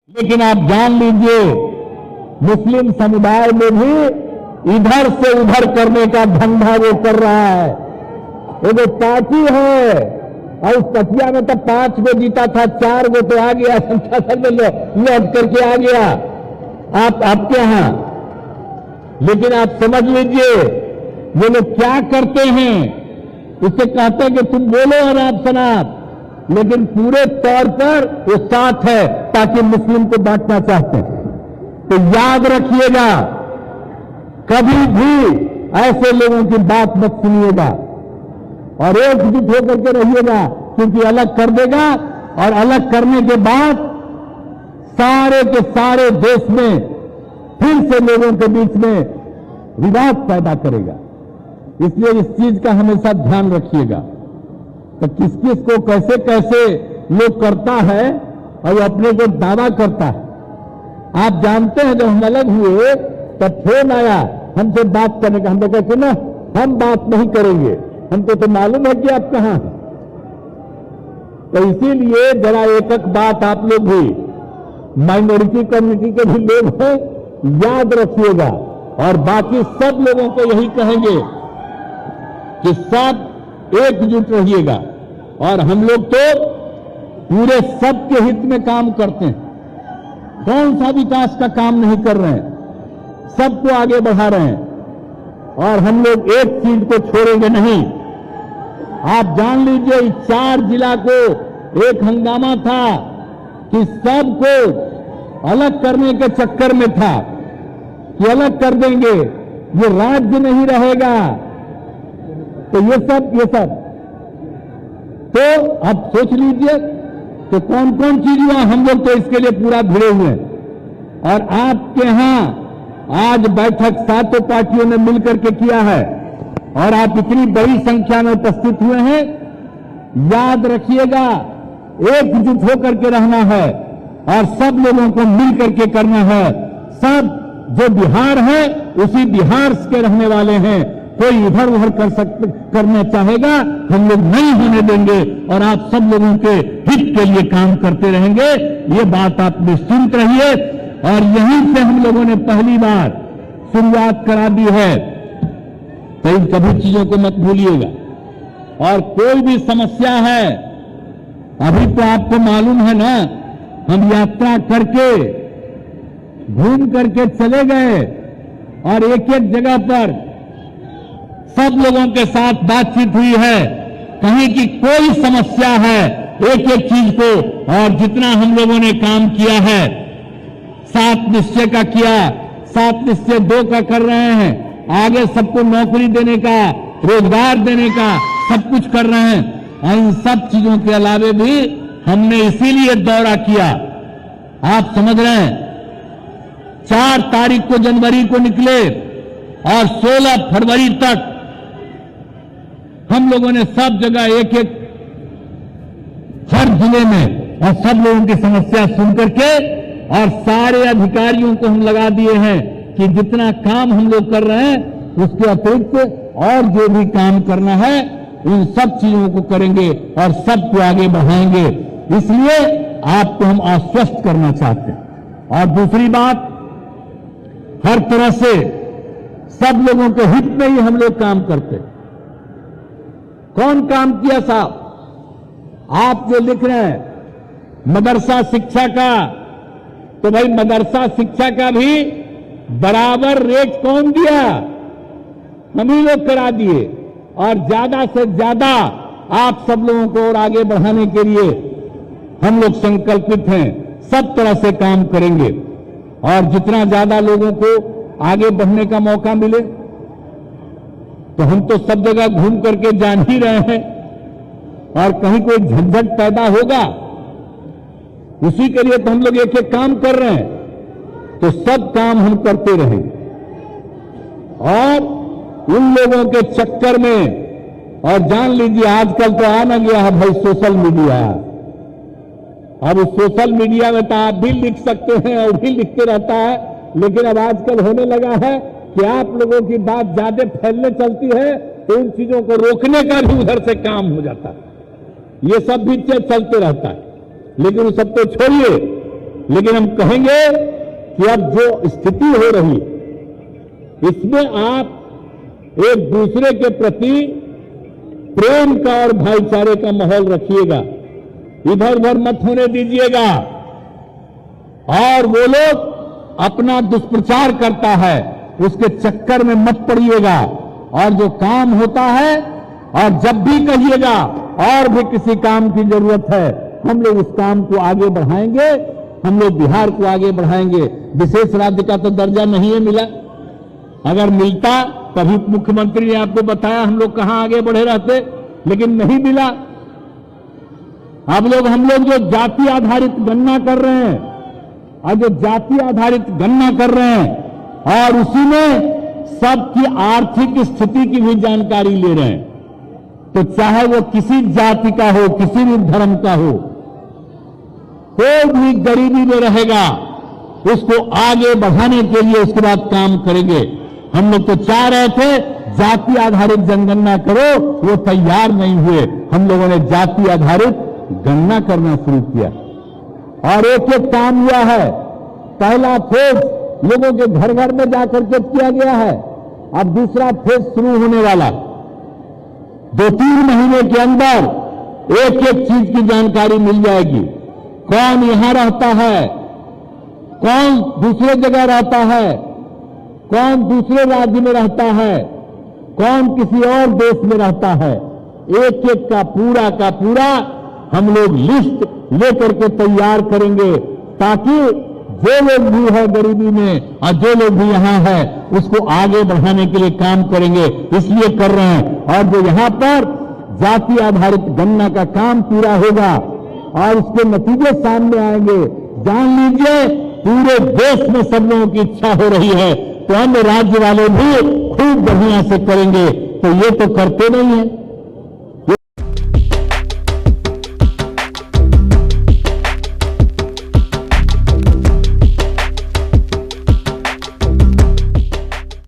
लेकिन आप जान लीजिए मुस्लिम समुदाय में भी इधर से उधर करने का धंधा वो कर रहा है। वो जो पार्टी है और उस पटिया में तो 5 गो जीता था, 4 गो तो आ गया, संसद में लौट करके आ गया आपके यहां। लेकिन आप समझ लीजिए ये लोग क्या करते हैं, इसे कहते हैं कि तुम बोलो और आप सनात, लेकिन पूरे तौर पर वो साथ है ताकि मुस्लिम को बांटना चाहते हैं। तो याद रखिएगा कभी भी ऐसे लोगों की बात मत सुनिएगा और एकजुट होकर के रहिएगा, क्योंकि अलग कर देगा और अलग करने के बाद सारे के सारे देश में फिर से लोगों के बीच में विवाद पैदा करेगा। इसलिए इस चीज का हमेशा ध्यान रखिएगा। तो किस किस को कैसे कैसे लोग करता है और वो अपने को दावा करता है। आप जानते हैं जब हम अलग हुए तब फोन आया हमसे बात करने का, हम लोग कहते ना हम बात नहीं करेंगे, हमको तो मालूम है कि आप कहां हैं। तो इसीलिए जरा एक एक बात आप लोग भी माइनॉरिटी कम्युनिटी के भी लोग हैं, याद रखिएगा। और बाकी सब लोगों को यही कहेंगे कि सब एकजुट रहिएगा। और हम लोग तो पूरे सबके हित में काम करते हैं, कौन सा विकास का काम नहीं कर रहे हैं, सबको आगे बढ़ा रहे हैं। और हम लोग एक चीज को छोड़ेंगे नहीं। आप जान लीजिए इस 4 जिला को एक हंगामा था कि सबको अलग करने के चक्कर में था कि अलग कर देंगे, ये राज्य नहीं रहेगा। तो ये सब तो अब सोच लीजिए कि कौन कौन चीज हुआ। हम लोग तो इसके लिए पूरा भिड़े हुए हैं। और आपके यहां आज बैठक 7 पार्टियों ने मिलकर के किया है और आप इतनी बड़ी संख्या में उपस्थित हुए हैं। याद रखिएगा एकजुट होकर के रहना है और सब लोगों को मिलकर के करना है। सब जो बिहार है उसी बिहार के रहने वाले हैं, कोई इधर उधर करना चाहेगा हम लोग नहीं होने देंगे और आप सब लोगों के हित के लिए काम करते रहेंगे। ये बात आप निश्चिंत रहिए। और यहीं से हम लोगों ने पहली बार शुरुआत करा दी है, तो इन सभी चीजों को मत भूलिएगा। और कोई भी समस्या है, अभी तो आपको मालूम है ना, हम यात्रा करके घूम करके चले गए और एक एक जगह पर सब लोगों के साथ बातचीत हुई है। कहीं की कोई समस्या है एक एक चीज को, और जितना हम लोगों ने काम किया है 7 निश्चय का किया, 7 निश्चय 2 का कर रहे हैं, आगे सबको नौकरी देने का, रोजगार देने का सब कुछ कर रहे हैं। और इन सब चीजों के अलावे भी हमने इसीलिए दौरा किया, आप समझ रहे हैं। 4 तारीख को जनवरी को निकले और 16 फरवरी तक हम लोगों ने सब जगह एक एक हर जिले में और सब लोगों की समस्या सुन करके और सारे अधिकारियों को हम लगा दिए हैं कि जितना काम हम लोग कर रहे हैं उसके अतिरिक्त और जो भी काम करना है उन सब चीजों को करेंगे और सबको आगे बढ़ाएंगे। इसलिए आपको हम आश्वस्त करना चाहते हैं। और दूसरी बात, हर तरह से सब लोगों के हित में ही हम लोग काम करते हैं। कौन काम किया साहब? आप जो लिख रहे हैं मदरसा शिक्षा का, तो भाई मदरसा शिक्षा का भी बराबर रेट कौन दिया? हम ही लोग करा दिए। और ज्यादा से ज्यादा आप सब लोगों को और आगे बढ़ाने के लिए हम लोग संकल्पित हैं, सब तरह से काम करेंगे। और जितना ज्यादा लोगों को आगे बढ़ने का मौका मिले, तो हम तो सब जगह घूम करके जान ही रहे हैं, और कहीं कोई झंझट पैदा होगा उसी के लिए तो हम लोग एक एक काम कर रहे हैं। तो सब काम हम करते रहेंगे। और उन लोगों के चक्कर में, और जान लीजिए आजकल तो आना गया है भाई सोशल मीडिया। अब उस सोशल मीडिया में तो आप भी लिख सकते हैं और भी लिखते रहता है, लेकिन अब आजकल होने लगा है कि आप लोगों की बात ज्यादा फैलने चलती है तो उन चीजों को रोकने का भी उधर से काम हो जाता है। ये सब भी चलते रहता है। लेकिन वो सब तो छोड़िए, लेकिन हम कहेंगे कि अब जो स्थिति हो रही इसमें आप एक दूसरे के प्रति प्रेम का और भाईचारे का माहौल रखिएगा, इधर उधर मत होने दीजिएगा। और वो लोग अपना दुष्प्रचार करता है उसके चक्कर में मत पड़िएगा। और जो काम होता है और जब भी कहिएगा और भी किसी काम की जरूरत है, हम लोग उस काम को आगे बढ़ाएंगे, हम लोग बिहार को आगे बढ़ाएंगे। विशेष राज्य का तो दर्जा नहीं है मिला, अगर मिलता तभी मुख्यमंत्री ने आपको बताया हम लोग कहां आगे बढ़े रहते, लेकिन नहीं मिला। अब हम लोग जो जाति आधारित गणना कर रहे हैं और जो जाति आधारित गणना कर रहे हैं और उसी में सबकी आर्थिक स्थिति की भी जानकारी ले रहे हैं, तो चाहे वो किसी जाति का हो, किसी भी धर्म का हो, कोई भी गरीबी में रहेगा उसको आगे बढ़ाने के लिए उसके बाद काम करेंगे। हम लोग तो चाह रहे थे जाति आधारित जनगणना करो, वो तैयार नहीं हुए। हम लोगों ने जाति आधारित गणना करना शुरू किया और एक एक काम हुआ है। पहला फेज लोगों के घर घर में जाकर के किया गया है, अब दूसरा फेज शुरू होने वाला। 2-3 महीने के अंदर एक एक चीज की जानकारी मिल जाएगी। कौन यहां रहता है, कौन दूसरे जगह रहता है, कौन दूसरे राज्य में रहता है, कौन किसी और देश में रहता है, एक एक का पूरा हम लोग लिस्ट लेकर के तैयार करेंगे, ताकि जो लोग भी है गरीबी में और जो लोग भी यहां है उसको आगे बढ़ाने के लिए काम करेंगे। इसलिए कर रहे हैं। और जो यहां पर जाति आधारित गणना का काम पूरा होगा और उसके नतीजे सामने आएंगे, जान लीजिए पूरे देश में सब लोगों की इच्छा हो रही है, तो अन्य राज्य वाले भी खूब बढ़िया से करेंगे। तो ये तो करते नहीं है।